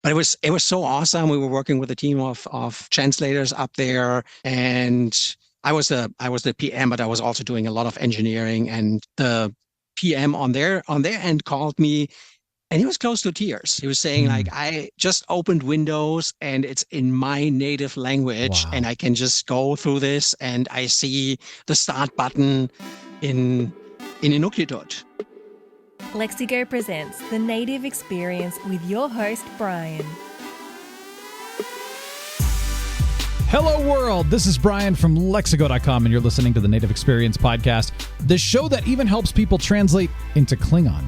it was so awesome. We were working with a team of translators up there, and I was the PM, but I was also doing a lot of engineering. And the PM on their end called me, and he was close to tears. He was saying like, I just opened Windows and it's in my native language, Wow. and I can just go through this, and I see the start button in Inuktitut. Lexigo presents The Native Experience with your host, Brian. Hello, world. This is Brian from Lexigo.com, and you're listening to the Native Experience Podcast, the show that even helps people translate into Klingon.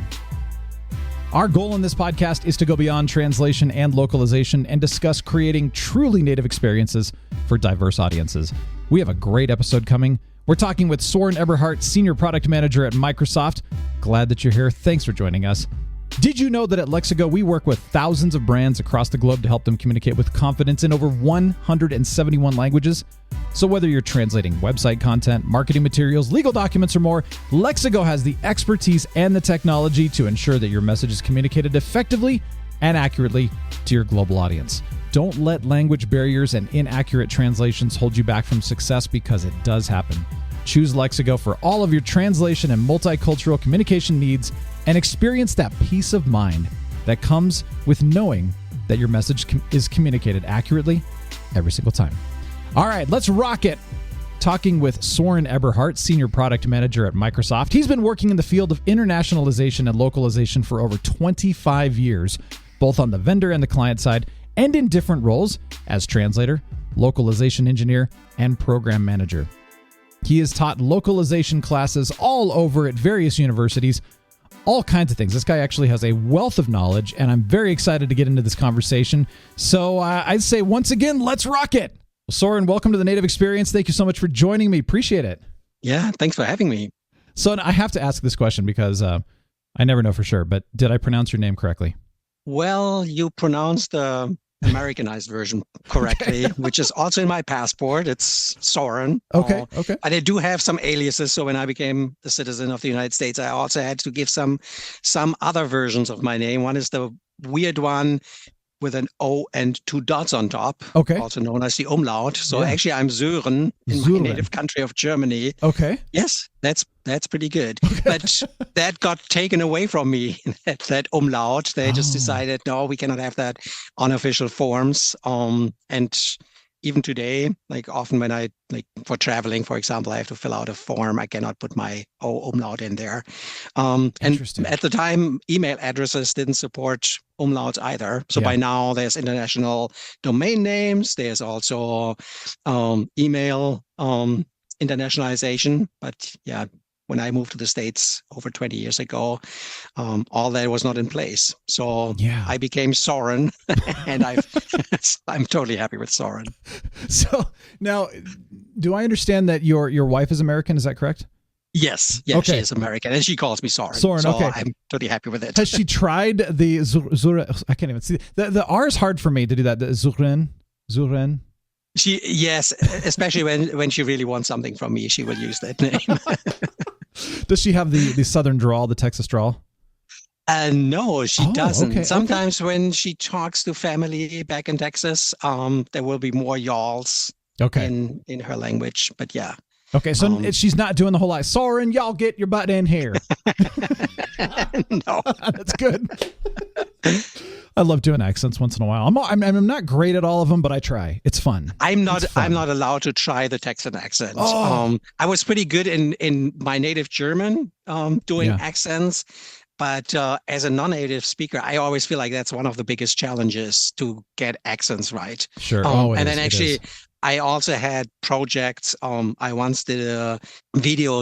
Our goal in this podcast is to go beyond translation and localization and discuss creating truly native experiences for diverse audiences. We have a great episode coming. We're talking with Soren Eberhardt, Senior Product Manager at Microsoft. Glad that you're here. Thanks for joining us. Did you know that at Lexigo, we work with thousands of brands across the globe to help them communicate with confidence in over 171 languages? So whether you're translating website content, marketing materials, legal documents, or more, Lexigo has the expertise and the technology to ensure that your message is communicated effectively and accurately to your global audience. Don't let language barriers and inaccurate translations hold you back from success, because it does happen. Choose Lexigo for all of your translation and multicultural communication needs, and experience that peace of mind that comes with knowing that your message is communicated accurately every single time. All right, let's rock it. Talking with Soren Eberhardt, Senior Product Manager at Microsoft. He's been working in the field of internationalization and localization for over 25 years, both on the vendor and the client side, and in different roles as translator, localization engineer, and program manager. He has taught localization classes all over at various universities, all kinds of things. This guy actually has a wealth of knowledge, and I'm very excited to get into this conversation. So I'd say, once again, let's rock it. Soren, welcome to the Native Experience. Thank you so much for joining me. Appreciate it. Yeah, thanks for having me. So I have to ask this question because I never know for sure, but did I pronounce your name correctly? Well, you pronounced the Americanized version correctly, which is also in my passport. It's Soren. Okay. And I do have some aliases. So when I became a citizen of the United States, I also had to give some other versions of my name. One is the weird one with an O and two dots on top, also known as the umlaut. So actually, I'm Sören in my native country of Germany. Okay. Yes, that's pretty good. But that got taken away from me, that umlaut. They just decided, no, we cannot have that on official forms. And even today, like often when I, like for traveling, for example, I have to fill out a form, I cannot put my O umlaut in there. And at the time, email addresses didn't support umlauts either. So by now there's international domain names. There's also email internationalization. But yeah, when I moved to the States over 20 years ago, all that was not in place. So I became Soren, and I'm totally happy with Soren. So now, do I understand that your wife is American? Is that correct? Yes. Yeah, she is American, and she calls me Soren. Soren, so okay. I'm totally happy with it. Has she tried the I can't even see. The R is hard for me to do that. The Zuren. Yes, especially when she really wants something from me, she will use that name. Does she have the Southern drawl, the Texas drawl? No, she doesn't. Okay, Sometimes when she talks to family back in Texas, there will be more y'alls in her language. But yeah. Okay, so she's not doing the whole like, Soren, y'all get your butt in here. No. That's good. I love doing accents once in a while. I'm not great at all of them, but I try. It's fun. I'm not allowed to try the Texan accent. I was pretty good in my native German doing accents. But as a non-native speaker, I always feel like that's one of the biggest challenges, to get accents right. Sure. And then actually, I also had projects. I once did a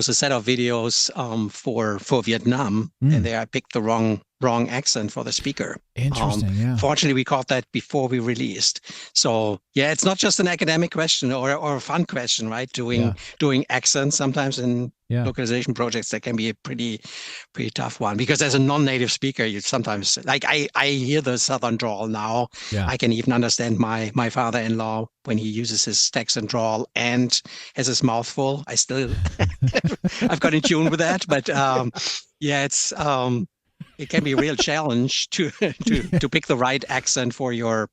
set of videos for Vietnam, and there I picked the wrong accent for the speaker. Interesting. Fortunately, we caught that before we released. So yeah, it's not just an academic question or a fun question, right? Doing accents sometimes in localization projects, that can be a pretty tough one, because as a non-native speaker, you sometimes, like I hear the Southern drawl now. I can even understand my father-in-law when he uses his Texan drawl and has his mouth full. I've got in tune with that, but it's it can be a real challenge to pick the right accent for your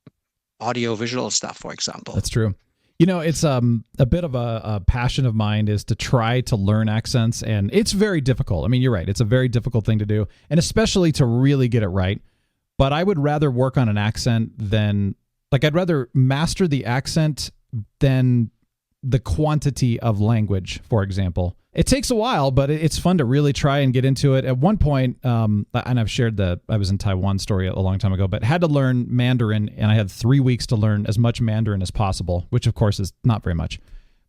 audio visual stuff, for example. That's true. It's a bit of a passion of mine is to try to learn accents, and it's very difficult. I mean, you're right. It's a very difficult thing to do, and especially to really get it right. But I would rather work on an accent than, I'd rather master the accent than the quantity of language, for example. It takes a while, but it's fun to really try and get into it. At one point, and I've shared I was in Taiwan story a long time ago, but had to learn Mandarin, and I had 3 weeks to learn as much Mandarin as possible, which of course is not very much.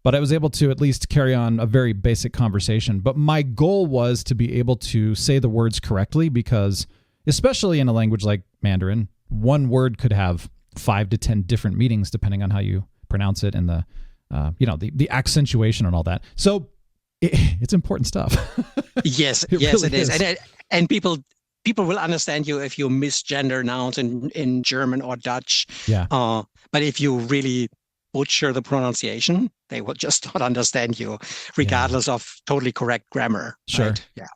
But I was able to at least carry on a very basic conversation. But my goal was to be able to say the words correctly, because especially in a language like Mandarin, one word could have 5 to 10 different meanings depending on how you pronounce it and the accentuation and all that. So it's important stuff. Yes, it really is. And people will understand you if you misgender nouns in German or Dutch. Yeah. But if you really butcher the pronunciation, they will just not understand you, regardless of totally correct grammar. Sure. Right? Yeah.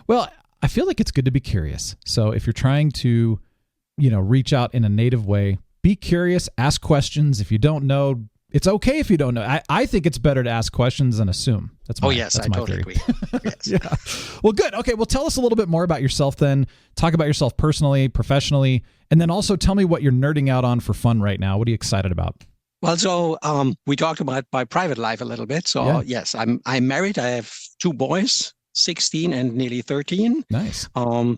Well, I feel like it's good to be curious. So if you're trying to, reach out in a native way, be curious, ask questions. If you don't know, it's okay if you don't know. I think it's better to ask questions than assume. That's my, I totally theory. agree. Yes. Yeah. Well, good. Okay. Well, tell us a little bit more about yourself then. Talk about yourself personally, professionally, and then also tell me what you're nerding out on for fun right now. What are you excited about? Well, so we talked about my private life a little bit. So yes, I'm married. I have 2 boys, 16 and nearly 13. Nice.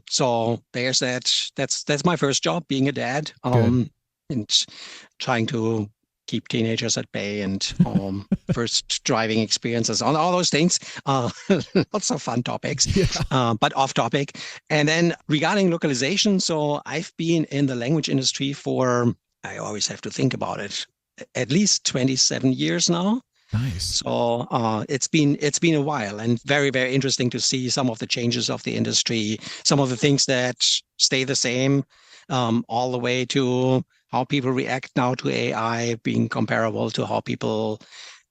So there's that. That's my first job, being a dad. And trying to keep teenagers at bay, and first driving experiences, all those things. Lots of fun topics, but off topic. And then regarding localization, so I've been in the language industry for, I always have to think about it, at least 27 years now. Nice. So it's been a while, and very, very interesting to see some of the changes of the industry, some of the things that stay the same, all the way to how people react now to AI being comparable to how people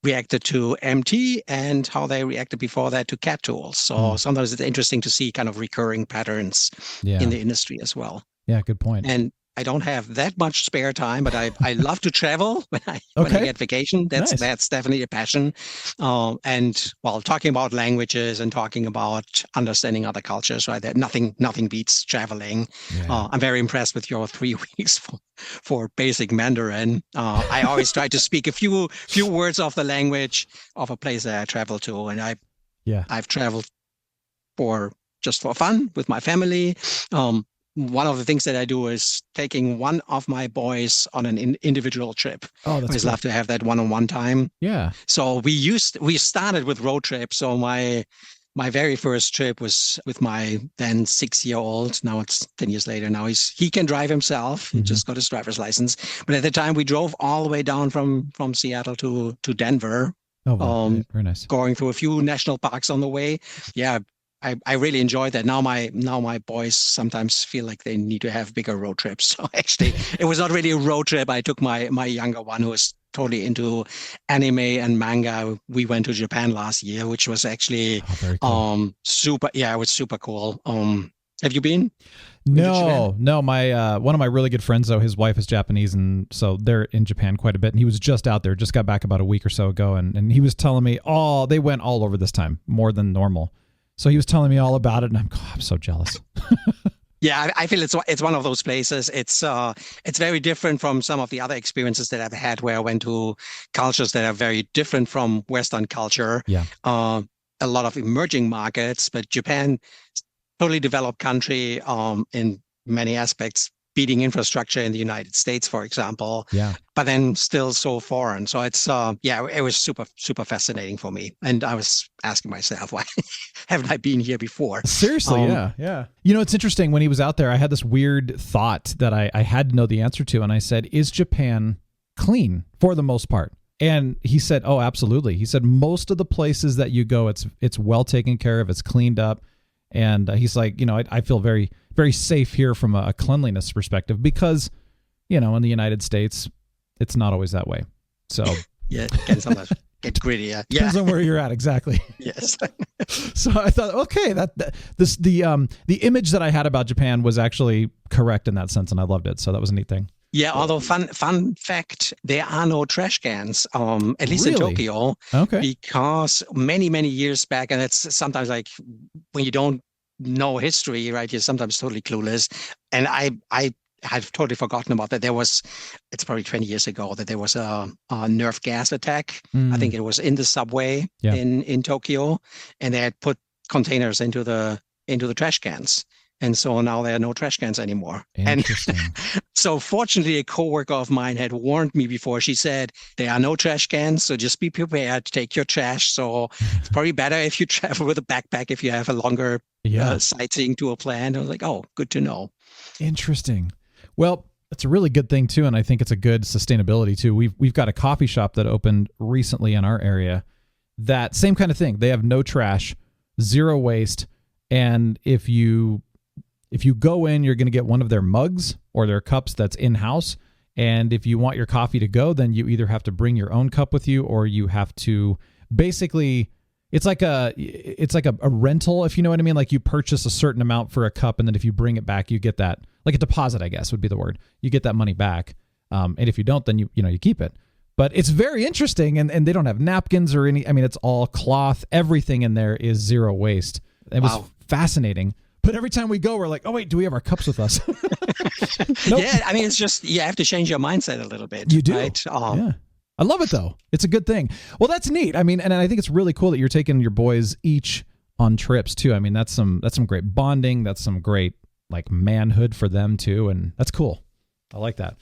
reacted to MT and how they reacted before that to CAT tools. So sometimes it's interesting to see kind of recurring patterns in the industry as well. Yeah, good point. And I don't have that much spare time, but I love to travel when I get vacation. That's definitely a passion. And while talking about languages and talking about understanding other cultures, right? That nothing beats traveling. Yeah. I'm very impressed with your 3 weeks for basic Mandarin. I always try to speak a few words of the language of a place that I travel to, and I've traveled just for fun with my family. One of the things that I do is taking one of my boys on an individual trip. Oh, that's I always love to have that one-on-one time. Yeah. So we started with road trips. So my very first trip was with my then 6-year-old. Now it's 10 years later. Now he can drive himself. He just got his driver's license. But at the time we drove all the way down from Seattle to Denver. Oh, wow. Very nice. Going through a few national parks on the way. Yeah. I really enjoyed that. Now my boys sometimes feel like they need to have bigger road trips. So actually, it was not really a road trip. I took my younger one, who was totally into anime and manga. We went to Japan last year, which was actually super. Yeah, it was super cool. Have you been? No. My one of my really good friends, though, his wife is Japanese, and so they're in Japan quite a bit. And he was just out there, just got back about a week or so ago, and he was telling me, they went all over this time, more than normal. So he was telling me all about it, and I'm so jealous. Yeah, I feel it's one of those places. It's very different from some of the other experiences that I've had, where I went to cultures that are very different from Western culture. Yeah, a lot of emerging markets, but Japan, totally developed country in many aspects, beating infrastructure in the United States, for example. Yeah. But then still so foreign. So it's it was super, super fascinating for me. And I was asking myself, why haven't I been here before? Seriously, yeah. It's interesting. When he was out there, I had this weird thought that I had to know the answer to. And I said, is Japan clean for the most part? And he said, oh, absolutely. He said, most of the places that you go, it's well taken care of. It's cleaned up. And he's like, I feel very, very safe here from a cleanliness perspective because, in the United States, it's not always that way. So yeah, can sometimes get grittier. Depends on where you're at, exactly. Yes. So I thought, okay, the image that I had about Japan was actually correct in that sense, and I loved it. So that was a neat thing. Yeah, although fun fact, there are no trash cans, at least in Tokyo. Okay. Because many years back, and it's sometimes like when you don't know history, right? You're sometimes totally clueless. And I had totally forgotten about that. It's probably 20 years ago that there was a nerve gas attack. I think it was in the subway in Tokyo, and they had put containers into the trash cans. And so now there are no trash cans anymore. Interesting. And so fortunately, a coworker of mine had warned me before. She said, there are no trash cans, so just be prepared to take your trash. So it's probably better if you travel with a backpack if you have a longer sightseeing tour planned. I was like, oh, good to know. Interesting. Well, it's a really good thing too, and I think it's a good sustainability too. We've got a coffee shop that opened recently in our area. That same kind of thing. They have no trash, zero waste, and if you go in, you're going to get one of their mugs or their cups that's in-house. And if you want your coffee to go, then you either have to bring your own cup with you, or you have to basically, it's like a rental, if you know what I mean. Like you purchase a certain amount for a cup, and then if you bring it back, you get that, like a deposit, I guess would be the word. You get that money back. And if you don't, then you keep it. But it's very interesting, and they don't have napkins or any, I mean, it's all cloth. Everything in there is zero waste. It was fascinating. But every time we go, we're like, oh, wait, do we have our cups with us? Nope. Yeah, I mean, it's just, you have to change your mindset a little bit. You do. Right? Yeah. I love it, though. It's a good thing. Well, that's neat. I mean, and I think it's really cool that you're taking your boys each on trips, too. I mean, that's some great bonding. That's some great, like, manhood for them, too. And that's cool. I like that.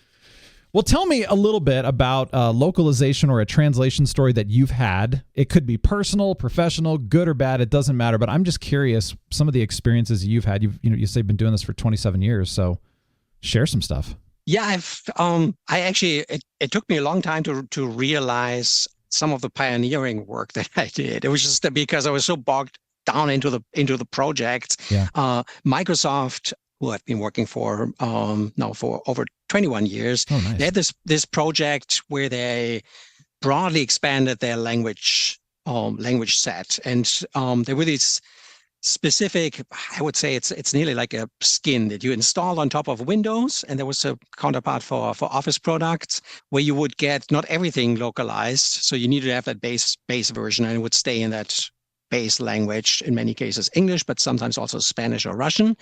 Well, tell me a little bit about a localization or a translation story that you've had. It could be personal, professional, good or bad. It doesn't matter. But I'm just curious, some of the experiences you've had. You say you've been doing this for 27 years, so share some stuff. Yeah, it took me a long time to realize some of the pioneering work that I did. It was just because I was so bogged down into the project. Yeah. Microsoft, who I've been working for now for over 21 years. Oh, nice. They had this project where they broadly expanded their language set, and there were these specific, I would say it's nearly like a skin that you install on top of Windows, and there was a counterpart for Office products where you would get not everything localized, so you needed to have that base version, and it would stay in that base language, in many cases English, but sometimes also Spanish or Russian,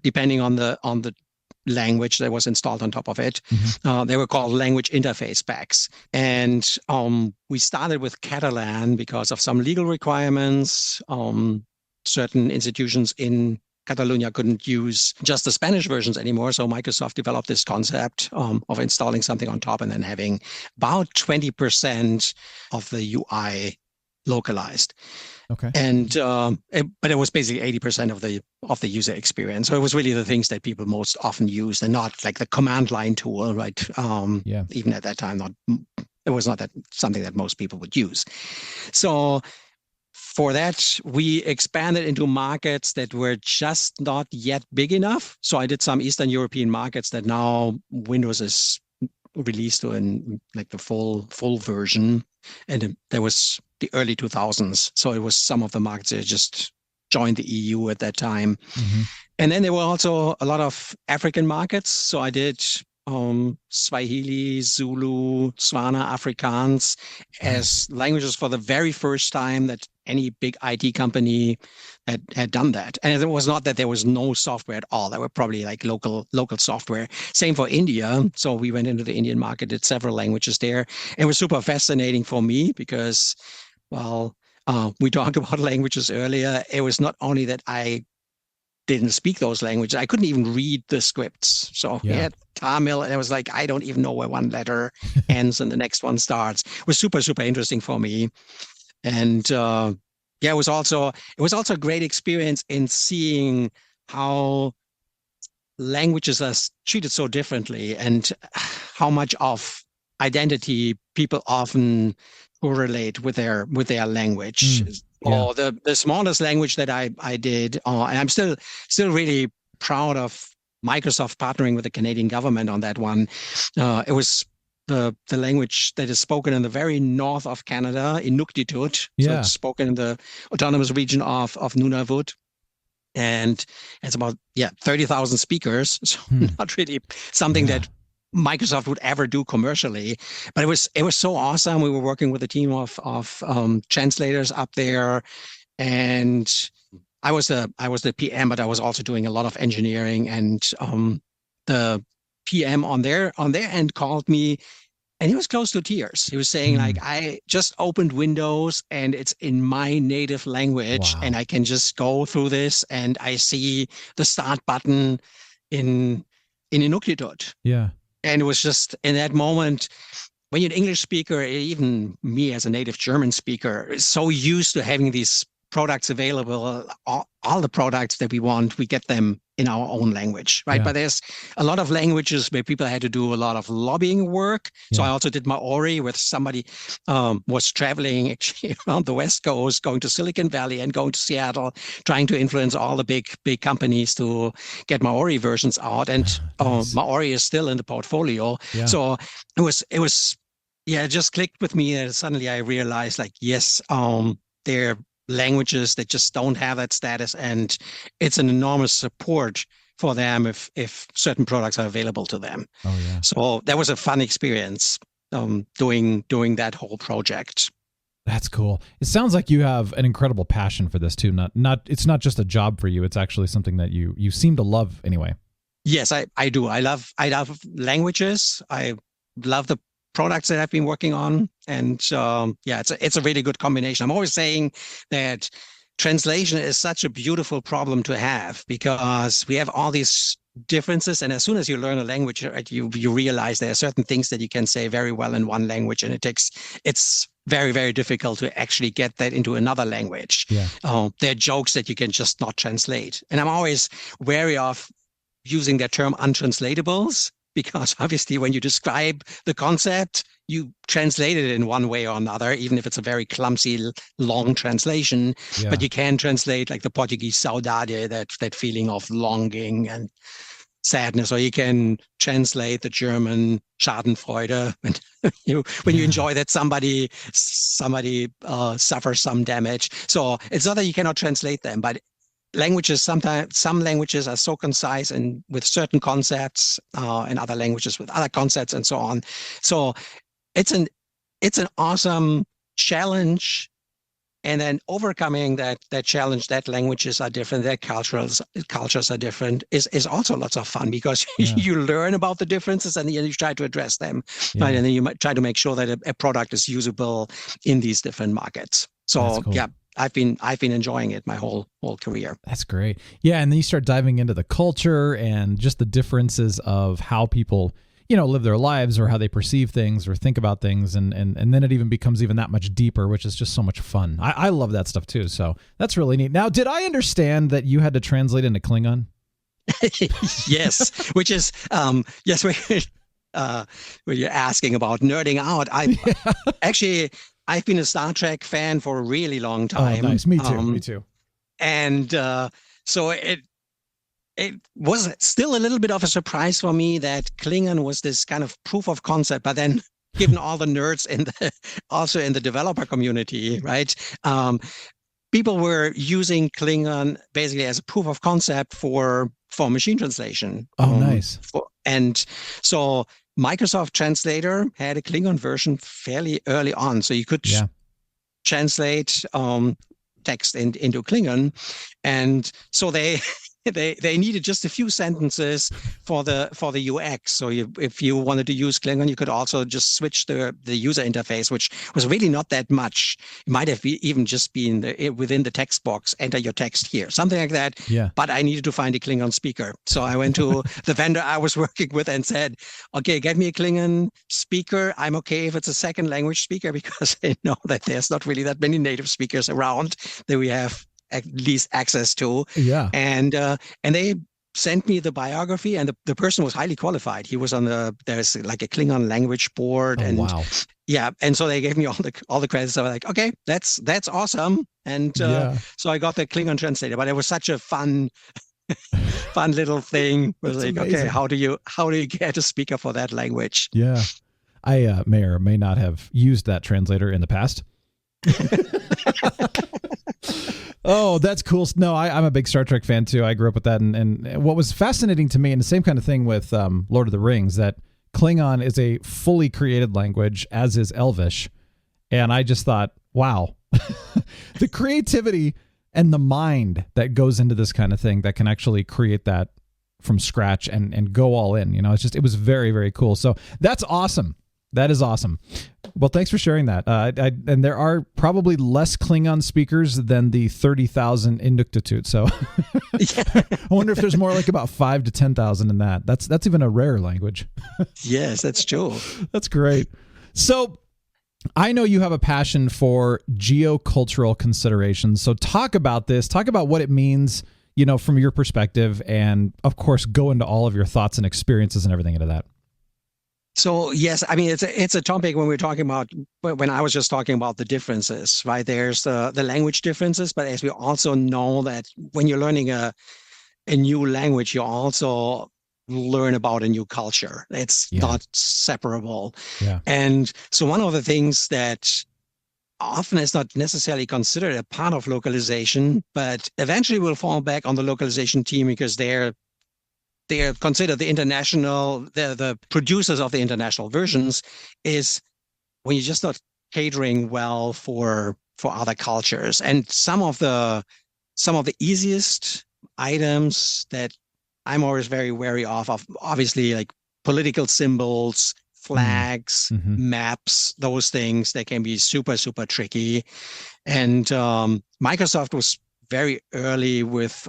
depending on the language that was installed on top of it. Mm-hmm. They were called language interface packs. And we started with Catalan because of some legal requirements. Certain institutions in Catalonia couldn't use just the Spanish versions anymore. So Microsoft developed this concept of installing something on top and then having about 20% of the UI localized. Okay. And but it was basically 80% of the user experience. So it was really the things that people most often used, and not like the command line tool, right? Even at that time, it was not that something that most people would use. So for that, we expanded into markets that were just not yet big enough. So I did some Eastern European markets that now Windows is released to in like the full version, and there was the early 2000s. So it was some of the markets that just joined the EU at that time. Mm-hmm. And then there were also a lot of African markets. So I did Swahili, Zulu, Tswana, Afrikaans as languages for the very first time that any big IT company had done that. And it was not that there was no software at all. There were probably like local software. Same for India. So we went into the Indian market, did several languages there. It was super fascinating for me because, well, we talked about languages earlier. It was not only that I didn't speak those languages, I couldn't even read the scripts. So we had Tamil, and it was like, I don't even know where one letter ends and the next one starts. It was super, super interesting for me. And it was also a great experience in seeing how languages are treated so differently and how much of identity people often correlate with their language. Or the smallest language that I did, and I'm still really proud of Microsoft partnering with the Canadian government on that one. It was the language that is spoken in the very north of Canada, Inuktitut. So Yeah. it's spoken in the autonomous region of Nunavut. And it's about 30,000 speakers. So not really something that Microsoft would ever do commercially, but it was so awesome. We were working with a team of translators up there, and I was the PM, but I was also doing a lot of engineering. And the PM on their end called me, and he was close to tears. He was saying, like, I just opened Windows and it's in my native language, and I can just go through this, and I see the start button in Inuktitut. Yeah. And it was just in that moment, when you're an English speaker, even me as a native German speaker, is so used to having these products available. All the products that we want, we get them in our own language, right? But there's a lot of languages where people had to do a lot of lobbying work. So I also did Maori with somebody was traveling actually around the West Coast, going to Silicon Valley and going to Seattle, trying to influence all the big companies to get Maori versions out. And Maori is still in the portfolio. Yeah. So it was it just clicked with me, and suddenly I realized, like, yes, they're languages that just don't have that status, and it's an enormous support for them if certain products are available to them. So that was a fun experience doing that whole project. That's cool. It sounds like you have an incredible passion for this too. It's not just a job for you, it's actually something that you seem to love anyway. Yes, I do. I love languages. I love the products that I've been working on. And it's a really good combination. I'm always saying that translation is such a beautiful problem to have, because we have all these differences. And as soon as you learn a language, you realize there are certain things that you can say very well in one language, and it's very, very difficult to actually get that into another language. There are jokes that you can just not translate. And I'm always wary of using that term untranslatables, because obviously when you describe the concept, you translate it in one way or another, even if it's a very clumsy, long translation. But you can translate, like the Portuguese saudade, that feeling of longing and sadness, or you can translate the German Schadenfreude when you enjoy that somebody suffers some damage. So it's not that you cannot translate them, but languages, sometimes some languages are so concise and with certain concepts, and other languages with other concepts, and so on. So it's an awesome challenge, and then overcoming that challenge, that languages are different, that cultures are different, is also lots of fun, because you learn about the differences, and then you try to address them, right? And then you might try to make sure that a product is usable in these different markets. So cool. I've been enjoying it my whole career. That's great. Yeah, and then you start diving into the culture and just the differences of how people, live their lives, or how they perceive things or think about things, and then it even becomes even that much deeper, which is just so much fun. I love that stuff too. So that's really neat. Now, did I understand that you had to translate into Klingon? Yes, which is yes. When you're asking about nerding out, I've been a Star Trek fan for a really long time. Oh, nice. Me too. And so it was still a little bit of a surprise for me that Klingon was this kind of proof of concept, but then given all the nerds also in the developer community, right? People were using Klingon basically as a proof of concept for machine translation. Oh, nice. And so Microsoft Translator had a Klingon version fairly early on, so you could translate text into Klingon, and so they needed just a few sentences for the UX. So if you wanted to use Klingon, you could also just switch the user interface, which was really not that much. It might have even just been within the text box, enter your text here, something like that. Yeah. But I needed to find a Klingon speaker. So I went to the vendor I was working with and said, okay, get me a Klingon speaker. I'm okay if it's a second language speaker, because I know that there's not really that many native speakers around that we have at least access to. Yeah. And they sent me the biography, and the person was highly qualified. He was there's like a Klingon language board. And wow. Yeah. And so they gave me all the credits. I was like, okay, that's awesome. And so I got the Klingon translator, but it was such a fun little thing. It was like, amazing. Okay, how do you get a speaker for that language? Yeah. I may or may not have used that translator in the past. Oh, that's cool. No, I'm a big Star Trek fan too. I grew up with that. And what was fascinating to me, and the same kind of thing with Lord of the Rings, that Klingon is a fully created language, as is Elvish. And I just thought, wow, the creativity and the mind that goes into this kind of thing that can actually create that from scratch and go all in. It was very, very cool. So that's awesome. That is awesome. Well, thanks for sharing that. And there are probably less Klingon speakers than the 30,000 Inuktitut. So I wonder if there's more like about 5 to 10,000 in that. That's even a rare language. Yes, that's true. That's great. So I know you have a passion for geocultural considerations. So talk about this. Talk about what it means, from your perspective, and of course, go into all of your thoughts and experiences and everything into that. So yes, I mean it's a topic when I was just talking about the differences, right? There's the language differences, but as we also know that when you're learning a new language, you also learn about a new culture. It's not separable. Yeah. And so one of the things that often is not necessarily considered a part of localization, but eventually will fall back on the localization team because they are considered the producers of the international versions, is when you're just not catering well for other cultures. And some of the easiest items that I'm always very wary of obviously like political symbols, flags, maps, those things that can be super, super tricky. And Microsoft was very early with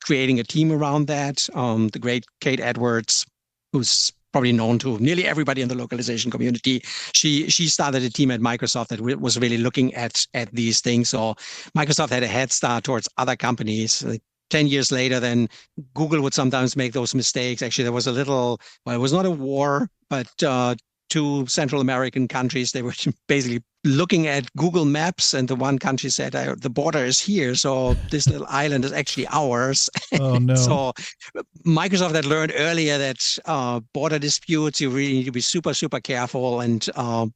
creating a team around that. The great Kate Edwards, who's probably known to nearly everybody in the localization community, she started a team at Microsoft that was really looking at these things. So Microsoft had a head start towards other companies. Like 10 years later, then Google would sometimes make those mistakes. Actually, there was it was not a war, but two Central American countries, they were basically looking at Google Maps, and the one country said, the border is here, so this little island is actually ours. Oh, no. So Microsoft had learned earlier that border disputes, you really need to be super, super careful and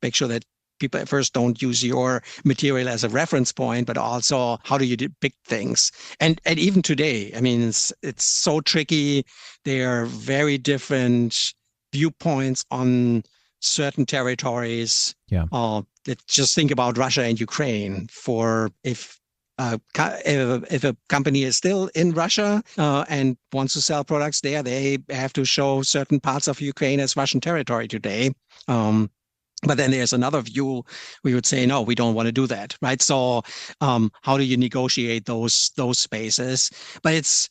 make sure that people at first don't use your material as a reference point, but also how do you depict things? And even today, I mean, it's so tricky. There are very different viewpoints on certain territories. Yeah. Just think about Russia and Ukraine. If a company is still in Russia and wants to sell products there, they have to show certain parts of Ukraine as Russian territory today. But then there's another view. We would say, no, we don't want to do that, right? So how do you negotiate those spaces? But it's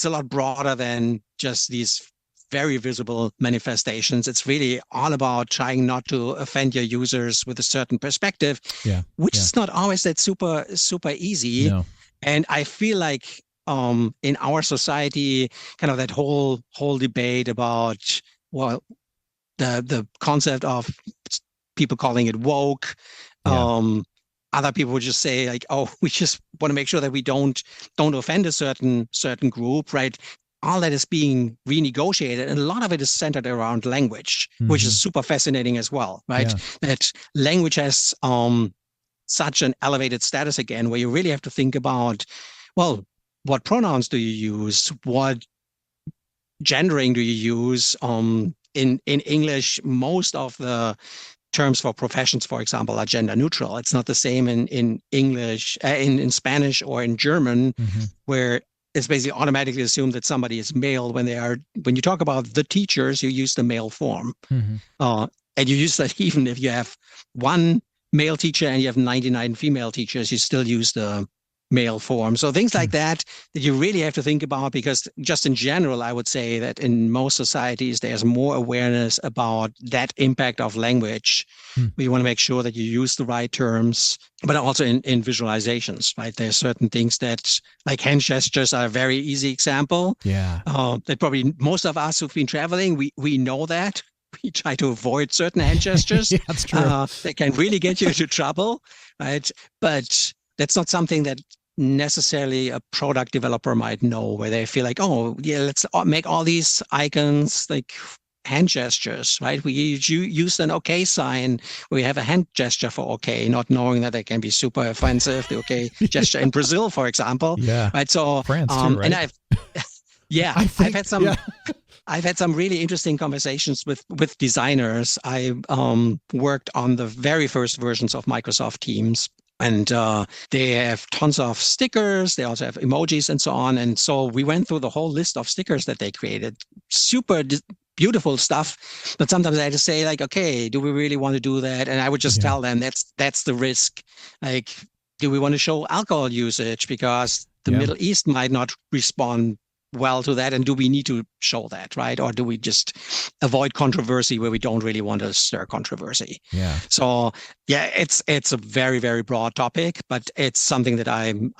a lot broader than just these very visible manifestations. It's really all about trying not to offend your users with a certain perspective, which is not always that super, super easy. No. And I feel like in our society, kind of that whole debate about, the concept of people calling it woke. Other people would just say like, oh, we just want to make sure that we don't offend a certain group, right? All that is being renegotiated, and a lot of it is centered around language, which is super fascinating as well, right? Yeah. That language has such an elevated status again, where you really have to think about, well, what pronouns do you use? What gendering do you use? In English, most of the terms for professions, for example, are gender neutral. It's not the same in English, in Spanish or in German, where it's basically automatically assumed that somebody is male when you talk about the teachers, you use the male form. And you use that even if you have one male teacher and you have 99 female teachers, you still use the male form. So things like that you really have to think about, because just in general, I would say that in most societies, there's more awareness about that impact of language. You want to make sure that you use the right terms, but also in visualizations, right? There's certain things that, like hand gestures are a very easy example. Yeah. That probably most of us who've been traveling, we know that. We try to avoid certain hand gestures. Yeah, that's true. They can really get you into trouble, right? But that's not something that necessarily a product developer might know, where they feel like, oh, yeah, let's make all these icons like hand gestures, right? We use an okay sign. We have a hand gesture for okay, not knowing that they can be super offensive. The okay gesture in Brazil, for example. Yeah. Right. So France too, right? And I've had some. Yeah. I've had some really interesting conversations with designers. I worked on the very first versions of Microsoft Teams, and they have tons of stickers. They also have emojis and so on. And so we went through the whole list of stickers that they created. Super beautiful stuff. But sometimes I had to say, like, okay, do we really want to do that? And I would just tell them that's the risk. Like, do we want to show alcohol usage? Because the Middle East might not respond well to that, and do we need to show that, right? Or do we just avoid controversy where we don't really want to stir controversy? Yeah. So it's a very, very broad topic, but it's something that I'm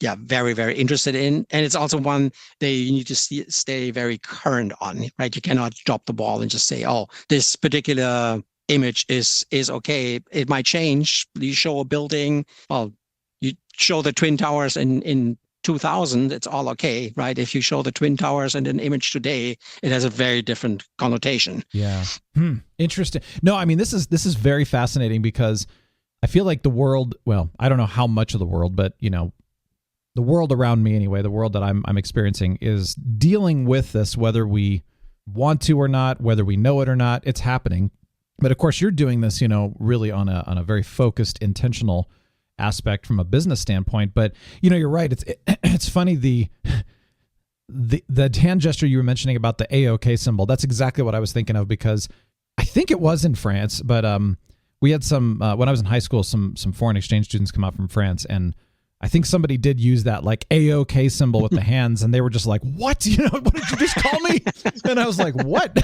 very, very interested in, and it's also one that you need to stay very current on, right? You cannot drop the ball and just say, oh, this particular image is okay. It might change. You show a building, well, you show the Twin Towers in 2000, it's all okay, right? If you show the Twin Towers in an image today, it has a very different connotation. Yeah. Interesting. No, I mean, this is very fascinating because I feel like the world, well, I don't know how much of the world, but the world around me anyway, the world that I'm experiencing is dealing with this, whether we want to or not, whether we know it or not, it's happening. But of course you're doing this, really on a very focused, intentional aspect from a business standpoint. But you're right. It's funny, the hand gesture you were mentioning about the AOK symbol. That's exactly what I was thinking of, because I think it was in France, but we had some when I was in high school, some foreign exchange students come out from France, and I think somebody did use that like AOK symbol with the hands, and they were just like, "What? What did you just call me?" And I was like, "What?"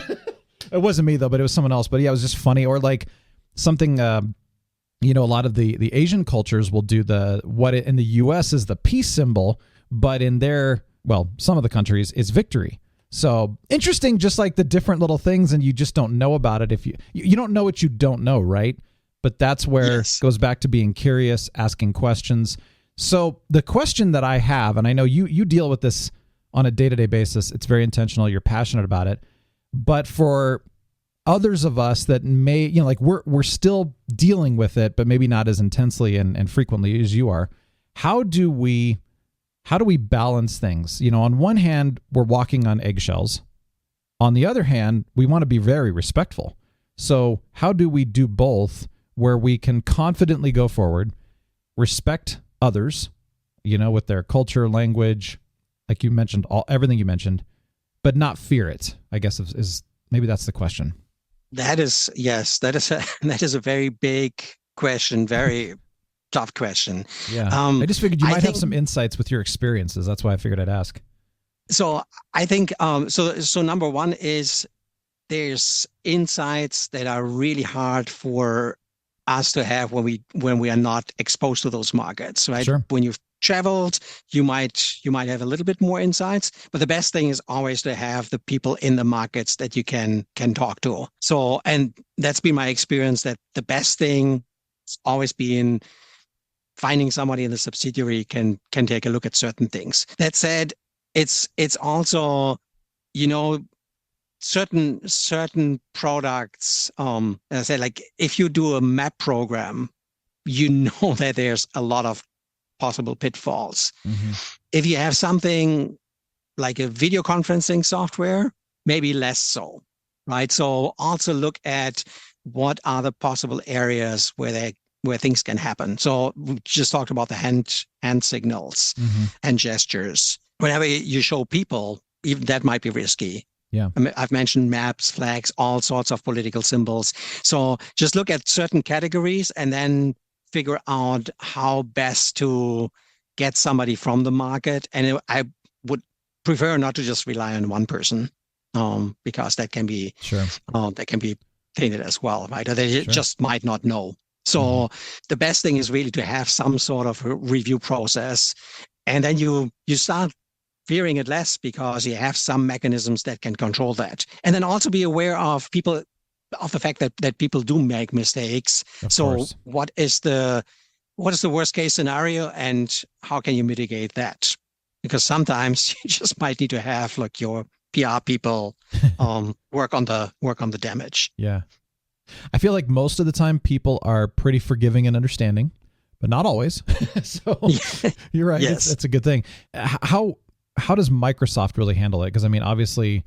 It wasn't me though, but it was someone else. But yeah, it was just funny. Or like something. A lot of the Asian cultures will do in the U.S. is the peace symbol, but in some of the countries it's victory. So interesting, just like the different little things, and you just don't know about it if you don't know what you don't know, right? But that's where it goes back to being curious, asking questions. So the question that I have, and I know you deal with this on a day-to-day basis, it's very intentional, you're passionate about it, but for others of us that may, like we're still dealing with it, but maybe not as intensely and frequently as you are. How do we balance things? On one hand, we're walking on eggshells. On the other hand, we want to be very respectful. So how do we do both where we can confidently go forward, respect others, with their culture, language, like you mentioned, everything you mentioned, but not fear it, I guess is maybe that's the question. That is a very big question, very tough question. Yeah. I just figured you might have some insights with your experiences. That's why I figured I'd ask. So I think, so number one is there's insights that are really hard for us to have when we are not exposed to those markets, right? Sure. When you've traveled, you might have a little bit more insights, but the best thing is always to have the people in the markets that you can talk to. So, and that's been my experience, that the best thing has always been finding somebody in the subsidiary can take a look at certain things. That said, it's also, certain products, as I said, like if you do a map program, that there's a lot of possible pitfalls. Mm-hmm. If you have something like a video conferencing software, maybe less so, right? So also look at what are the possible areas where things can happen. So we just talked about the hand signals and gestures. Whenever you show people, even that might be risky. Yeah, I've mentioned maps, flags, all sorts of political symbols. So just look at certain categories and then figure out how best to get somebody from the market. And I would prefer not to just rely on one person, because that can be tainted as well, right? Or they just might not know. So the best thing is really to have some sort of review process, and then you start fearing it less because you have some mechanisms that can control that. And then also be aware of the fact that people do make mistakes. So what is the worst case scenario, and how can you mitigate that? Because sometimes you just might need to have like your PR people work on the damage. Yeah. I feel like most of the time people are pretty forgiving and understanding, but not always. So you're right. Yes. It's a good thing. How does Microsoft really handle it? Because I mean, obviously,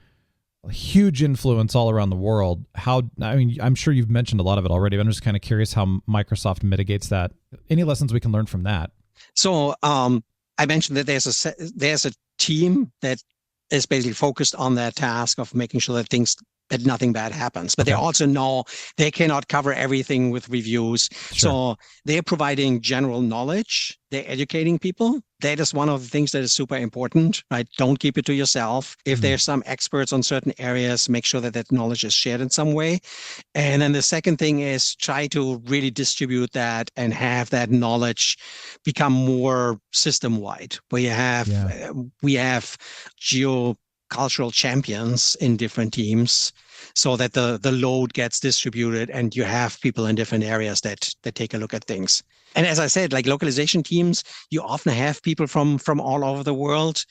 huge influence all around the world. I'm sure you've mentioned a lot of it already, but I'm just kind of curious how Microsoft mitigates that. Any lessons we can learn from that? So I mentioned that there's a team that is basically focused on that task of making sure that nothing bad happens. But they also know they cannot cover everything with reviews. Sure. So they're providing general knowledge. They're educating people. That is one of the things that is super important, right? Don't keep it to yourself. If there's some experts on certain areas, make sure that knowledge is shared in some way. And then the second thing is try to really distribute that and have that knowledge become more system-wide, where we have cultural champions in different teams so that the load gets distributed and you have people in different areas that take a look at things. And as I said, like localization teams, you often have people from all over the world.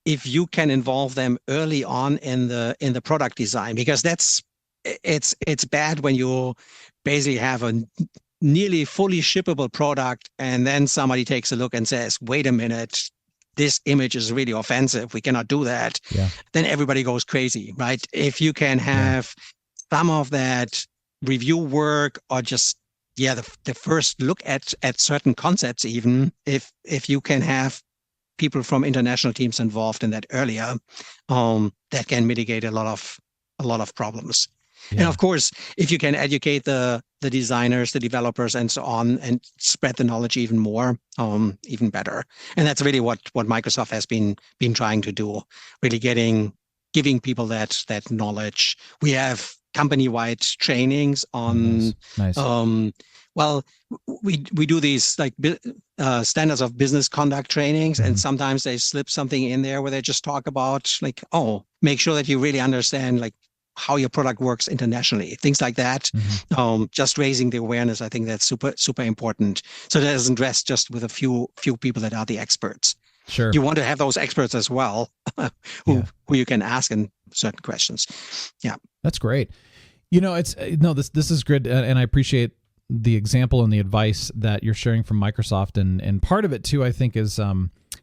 If you can involve them early on in the product design, because it's bad when you basically have a nearly fully shippable product and then somebody takes a look and says, wait a minute, this image is really offensive. We cannot do that. Yeah. Then everybody goes crazy, right? If you can have some of that review work or just, the first look at certain concepts, even if you can have people from international teams involved in that earlier, that can mitigate a lot of problems. Yeah. And of course, if you can educate the designers, the developers, and so on, and spread the knowledge even more, even better. And that's really what Microsoft has been trying to do, really giving people that knowledge. We have company-wide trainings on. Nice. Well, we do these like standards of business conduct trainings, and sometimes they slip something in there where they just talk about like, make sure that you really understand like how your product works internationally, things like that. Just raising the awareness, I think that's super, super important. So that doesn't rest just with a few people that are the experts. Sure. You want to have those experts as well, who you can ask in certain questions. Yeah. That's great. This is good. And I appreciate the example and the advice that you're sharing from Microsoft. And part of it too, I think, is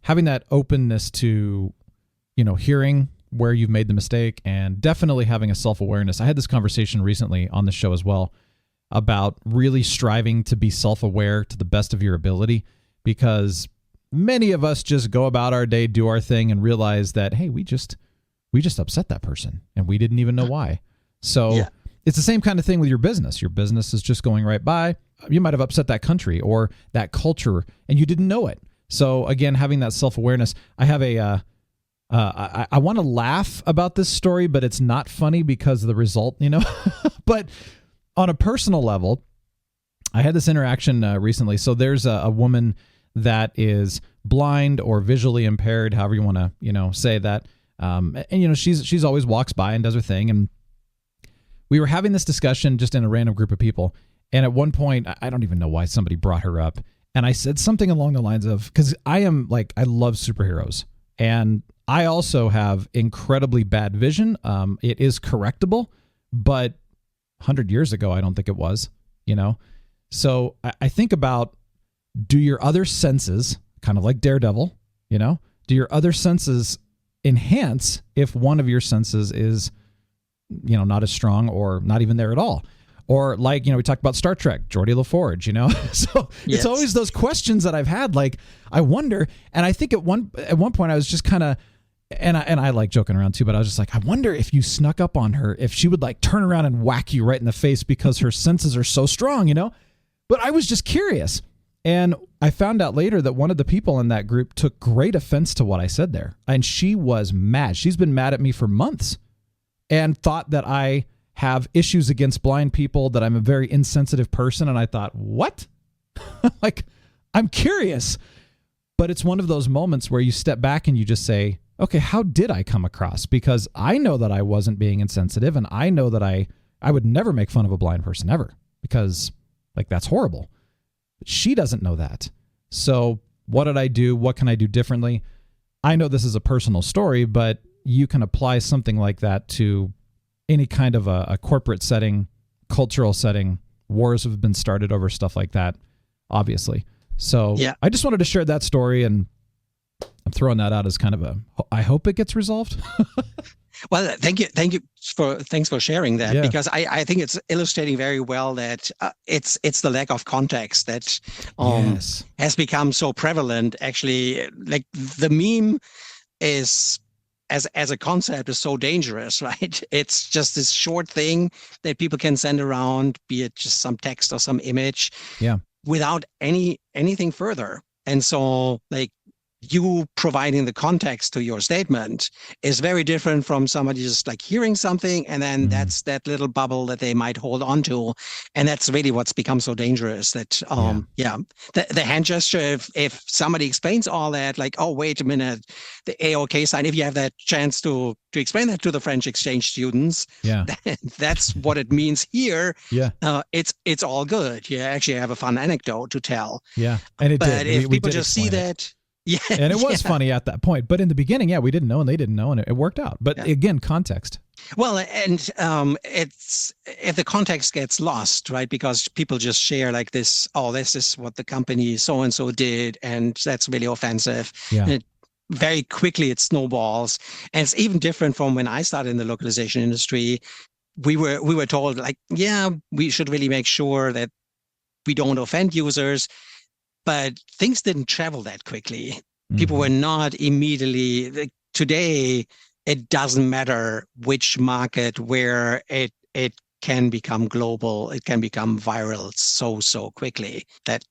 having that openness to, hearing where you've made the mistake and definitely having a self-awareness. I had this conversation recently on the show as well about really striving to be self-aware to the best of your ability, because many of us just go about our day, do our thing, and realize that, hey, we just upset that person and we didn't even know why. So it's the same kind of thing with your business. Your business is just going right by. You might have upset that country or that culture and you didn't know it. So again, having that self-awareness. I have I want to laugh about this story, but it's not funny because of the result, But on a personal level, I had this interaction recently. So there's a woman that is blind or visually impaired, however you want to, say that. And she's always walks by and does her thing. And we were having this discussion just in a random group of people. And at one point, I don't even know why somebody brought her up. And I said something along the lines of, because I love superheroes. And I also have incredibly bad vision. It is correctable, but 100 years ago, I don't think it was, So I think about, do your other senses, kind of like Daredevil, do your other senses enhance if one of your senses is, not as strong or not even there at all? Or like, we talked about Star Trek, Geordi LaForge, So It's always those questions that I've had. Like, I wonder, and I think at one point I was just kind of, and I like joking around too, but I was just like, I wonder if you snuck up on her, if she would like turn around and whack you right in the face because her senses are so strong, But I was just curious. And I found out later that one of the people in that group took great offense to what I said there. And she was mad. She's been mad at me for months and thought that I have issues against blind people, that I'm a very insensitive person. And I thought, what? Like, I'm curious. But it's one of those moments where you step back and you just say, okay, how did I come across? Because I know that I wasn't being insensitive, and I know that I would never make fun of a blind person ever, because like that's horrible. But she doesn't know that. So what did I do? What can I do differently? I know this is a personal story, but you can apply something like that to any kind of a corporate setting, cultural setting. Wars have been started over stuff like that, obviously. So yeah. I just wanted to share that story, and I'm throwing that out as kind of I hope it gets resolved. Well, thanks for sharing that, Yeah. because I think it's illustrating very well that it's the lack of context that Yes. has become so prevalent. Actually, like the meme is as a concept is so dangerous, right? It's just this short thing that people can send around, be it just some text or some image, Yeah. without anything further. And so, like, you providing the context to your statement is very different from somebody just like hearing something, and then that's that little bubble that they might hold on to. And that's really what's become so dangerous, that the hand gesture, if somebody explains all that, like, oh, wait a minute, the AOK sign, if you have that chance to explain that to the French exchange students, that's what it means here. Yeah. It's all good. You actually have a fun anecdote to tell. Yeah. And it But did. if We people did just see explain it. that, yeah, And it was funny at that point, but in the beginning, we didn't know and they didn't know, and it worked out. But again, context. Well, and it's if the context gets lost, right? Because people just share like this, oh, this is what the company so and so did, and that's really offensive. Yeah. And very quickly it snowballs, and it's even different from when I started in the localization industry. We were told, like, yeah, we should really make sure that we don't offend users. But things didn't travel that quickly. People were not immediately. Today, it doesn't matter which market where it can become global. It can become viral so quickly that,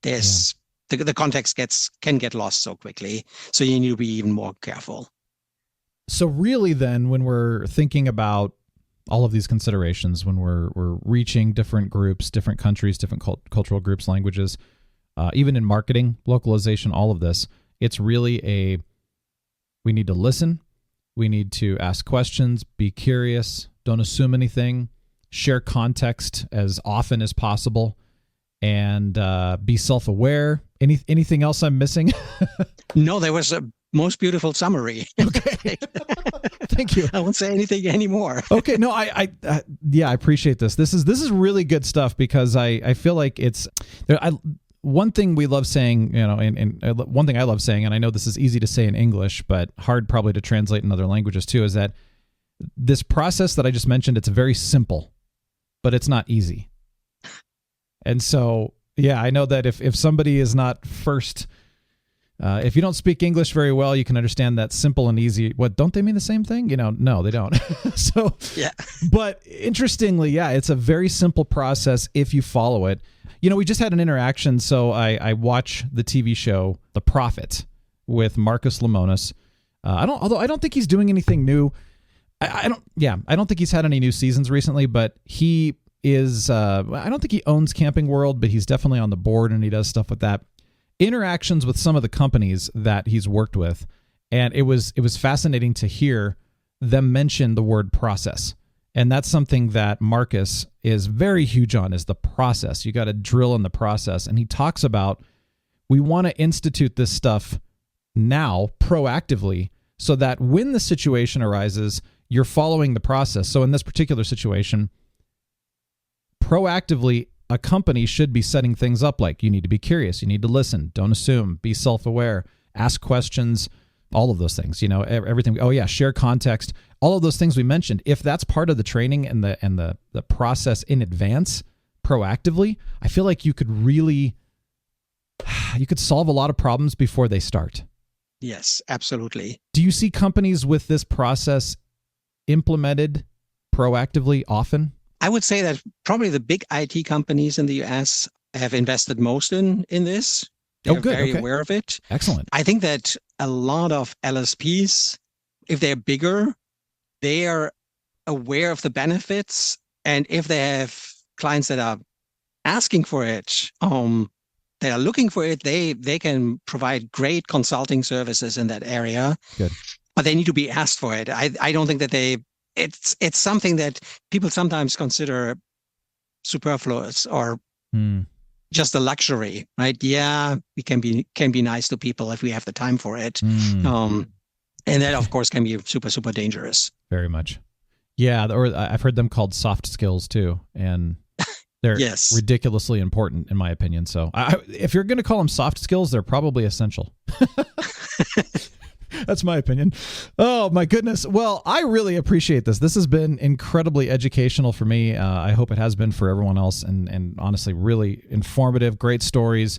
there's the context can get lost so quickly. So you need to be even more careful. So really, then, when we're thinking about all of these considerations, when we're reaching different groups, different countries, different cultural groups, languages, even in marketing, localization, all of this, it's really we need to listen. We need to ask questions, be curious, don't assume anything, share context as often as possible, and be self-aware. Anything else I'm missing? No, there was a most beautiful summary. Okay. Thank you. I won't say anything anymore. Okay. No, I appreciate this. This is really good stuff, because I feel like it's one thing we love saying, and one thing I love saying, and I know this is easy to say in English, but hard probably to translate in other languages too, is that this process that I just mentioned, it's very simple, but it's not easy. And so, I know that if somebody is not first, if you don't speak English very well, you can understand that simple and easy. What, don't they mean the same thing? No, they don't. So, but interestingly, it's a very simple process if you follow it. We just had an interaction. So I watch the TV show The Prophet with Marcus Lemonis. Although I don't think he's doing anything new. I don't think he's had any new seasons recently, but he is, I don't think he owns Camping World, but he's definitely on the board and he does stuff with that. Interactions with some of the companies that he's worked with. And it was fascinating to hear them mention the word process. And that's something that Marcus is very huge on, is the process. You got to drill in the process. And he talks about, we want to institute this stuff now proactively, so that when the situation arises, you're following the process. So in this particular situation, proactively, a company should be setting things up like, you need to be curious, you need to listen, don't assume, be self-aware, ask questions, all of those things, everything. Oh yeah, share context, all of those things we mentioned. If that's part of the training and the process in advance, proactively, I feel like you could solve a lot of problems before they start. Yes, absolutely. Do you see companies with this process implemented proactively often? I would say that probably the big IT companies in the US have invested most in this. They're very aware of it. Excellent. I think that a lot of LSPs, if they're bigger, they are aware of the benefits. And if they have clients that are asking for it, that are looking for it, they can provide great consulting services in that area. Good. But they need to be asked for it. I don't think that it's something that people sometimes consider superfluous or just a luxury, right? Yeah, we can be nice to people if we have the time for it. And that, of course, can be super, super dangerous. Very much. Yeah, or I've heard them called soft skills too, and they're ridiculously important in my opinion. So if you're going to call them soft skills, they're probably essential. That's my opinion. Oh, my goodness. Well, I really appreciate this. This has been incredibly educational for me. I hope it has been for everyone else, and honestly, really informative, great stories.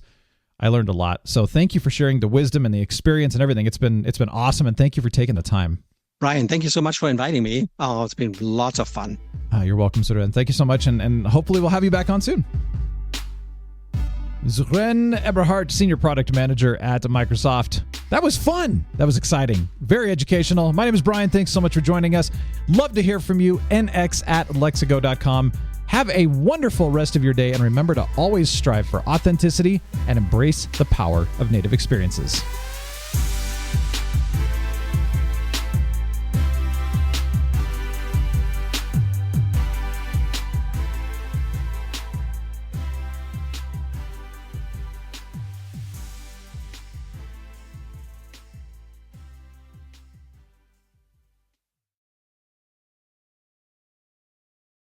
I learned a lot. So thank you for sharing the wisdom and the experience and everything. It's been awesome, and thank you for taking the time. Brian, thank you so much for inviting me. Oh, it's been lots of fun. You're welcome, Suren. Thank you so much, and hopefully we'll have you back on soon. Suren Eberhardt, Senior Product Manager at Microsoft. That was fun. That was exciting. Very educational. My name is Brian. Thanks so much for joining us. Love to hear from you. nx@lexigo.com. Have a wonderful rest of your day, and remember to always strive for authenticity and embrace the power of native experiences.